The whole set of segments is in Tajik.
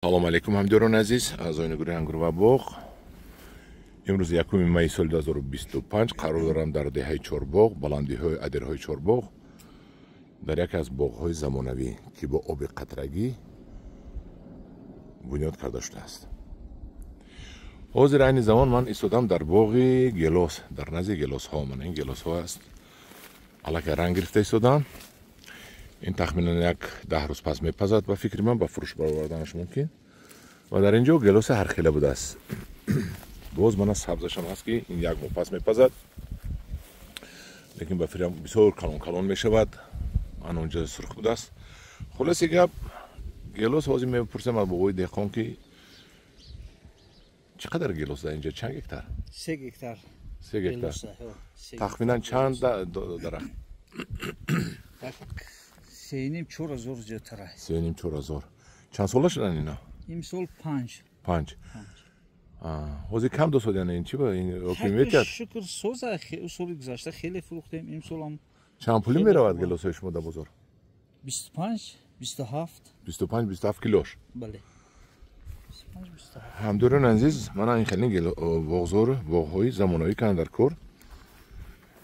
салом алейкум ҳамдиёрони азиз, аъзои гурӯҳи ангур ва боғ. имрӯз 1 майи соли 2025 қарор дорам дар деҳаи Чорбоғ, баландиҳои адерҳои Чорбоғ, дар яке аз боғҳои замонавӣ ки бо оби қатрагӣ бунёд карда шудааст. ҳозир айни замон ман истодам дар боғи гелос, дар назди гелосҳо. Ман ин гелосҳо аст аллакай ранг гирифта истодам. ин тахминан 10 рӯз пас мепазад ба фикри ман, ба фурӯш бароварданаш мумкин. ва дар ин ҷо гелоси ҳархела будааст. боз мана сабзашам ҳаст ки ин 1 моҳ пас мепазад, лекин ба фикрам бисёр калон мешавад. ан он ҷо сурх будааст. хулоси гап, гелос ҳозир мепурсам аз бобои деҳқон ки чӣ қадар гелос дар ин ҷо, чанд гектар? 3 гектар. 3 гектар. Тахминан чанд дарахт? 3,5-4,000 ҷотар. 3,5-4,000. Чанд сола шудан ино? Имсол 5. 5. ҳозир кам досод яна ин чӣ ба ин ҳокимият кард? Шукр соза соли гузашта хеле фурӯхтем. Имсол ҳам чанд пули меравад гелосҳои шумо дар бозор? 25, 27. 25-27 килош. Бале. ҳамдиёрони азиз, мана ин хеле боғҳои замонавӣ кардам дар кор.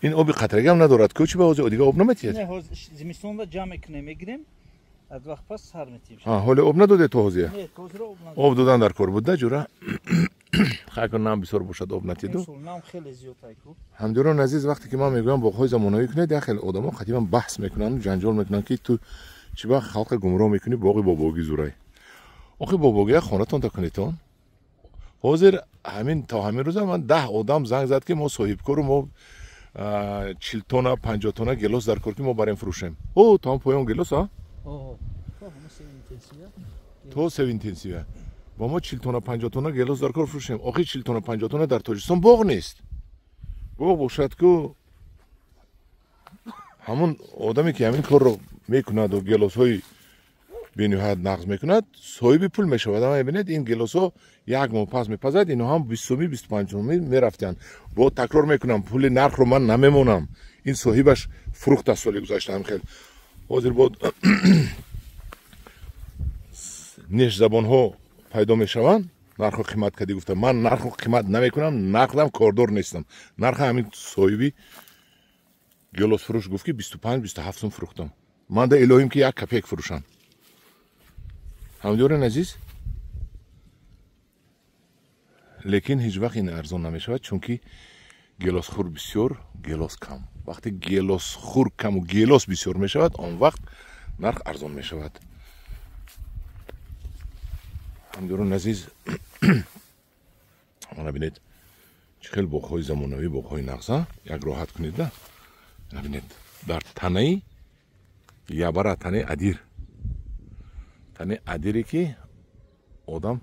ин оби қатрагӣ ҳам надорад ку, чӣ ба ҳозир дигар об наметиҳад? Не, ҳозир зимистонда ҷамъ мекунем, мегирем. аз вақт пас сар метиҳем. ҳоле об надоде то ҳозир? Не, ҳозир об надоде. об додан дар кор буда ҷура. хай кун нам бисёр бошад об натиду. Имсол нам хеле зиёд айку. ҳамдиёрони азиз, вақте ки ман мегӯям боғҳои замонавӣ кунед, як хеле одамо қадиман баҳс мекунанд, ҷанҷол мекунанд ки ту чӣ вақт халқа гумроҳ мекунӣ боғи бобогӣ зурай. охи бобогӣ як хонатон дакунитон. ҳозир ҳамин то ҳамин рӯза ман 10 одам занг зад ки мо соҳибкору мо 40 тона 50 тона гелос дар кор ки мо барем фурӯшем. О, то ҳам поён гелос а? То сев интенсивия. Ба мо 40 тона 50 тона гелос дар кор фурӯшем. охи 40 тона 50 тона дар Тоҷикистон боғ нест. боғ бошад ку ҳамун одаме ки ҳамин корро мекунаду гелосҳои бениҳоят нағз мекунад, соҳиби пул мешавад. ама мебинед ин гелосҳо 1 моҳ пас мепазад, инҳо ҳам 20-уми 25-уми мерафтанд. бо такрор мекунам, пули нархро ман намемонам. ин соҳибаш фурӯхта соли гузашта ҳам хел. ҳозир бо нешзабонҳо пайдо мешаванд. нархо қимат кадӣ гуфта, ман нархо қимат намекунам, нақдам кордор нестам. нархи ҳамин соҳиби гелосфурӯш гуфт ки 25-27 сум фурӯхтам. ман да илоҳим ки 1 копеек фурӯшам. ҳамдиёрони азиз, лекин ҳеҷ вақт ин арзон намешавад, чунки гелосхӯр бисёр, гелос кам. вақте гелосхӯр каму гелос бисёр мешавад, он вақт нарх арзон мешавад. ҳамдиёрони азиз, мана бинед чӣ хел боғҳои замонавӣ, боғҳои нағза, як роҳат кунед да. мана бинед дар танаи ябара, танаи адир, танаи адире ки одам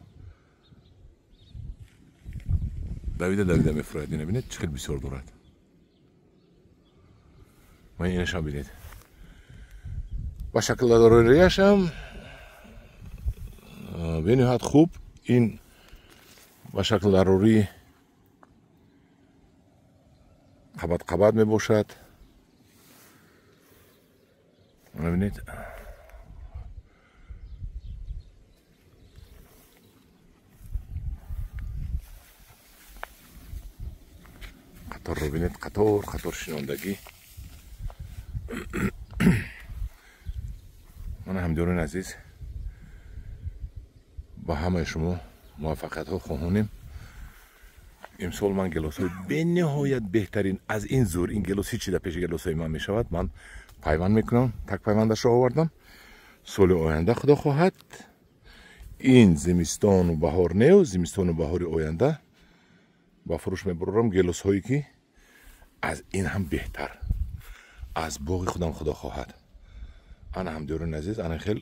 давида мефурӯяд. ина бинед чӣ хел бисёр дорад. ман инашам бинед. ба шаклдорияшам бениҳоят хуб. ин ба шаклдарорӣ қабат мебошад. мана бинед қаторро бинед, қатор шинондагӣ. мана ҳамдиёрони азиз, ба ҳамаи шумо муваффақиятҳо хоҳонем. имсол ман гелосҳои бениҳоят беҳтарин аз ин зур, ин гелос ҳичи дар пеши гелосҳои ман мешавад. ман пайванд мекунам, так пайвандашро овардам. соли оянда худо хоҳад, ин зимистону баҳор нев, зимистону баҳори оянда ба фурӯш мебарорам гелосҳое ки аз ин ҳам беҳтар, аз боғи худам худо хоҳад. ана ҳамдиёрони азиз, ана хел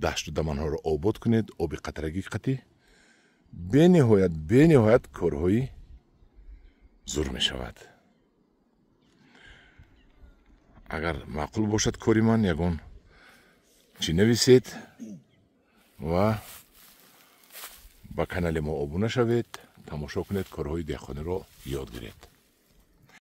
дашту даманҳоро обод кунед, оби қатрагӣ қатӣ. бениҳоят корҳои зур мешавад. агар маъқул бошад кори ман, ягон чӣ нависед ва ба канали мо обуна шавед, тамошо кунед, корҳои деҳқониро ёд гиред.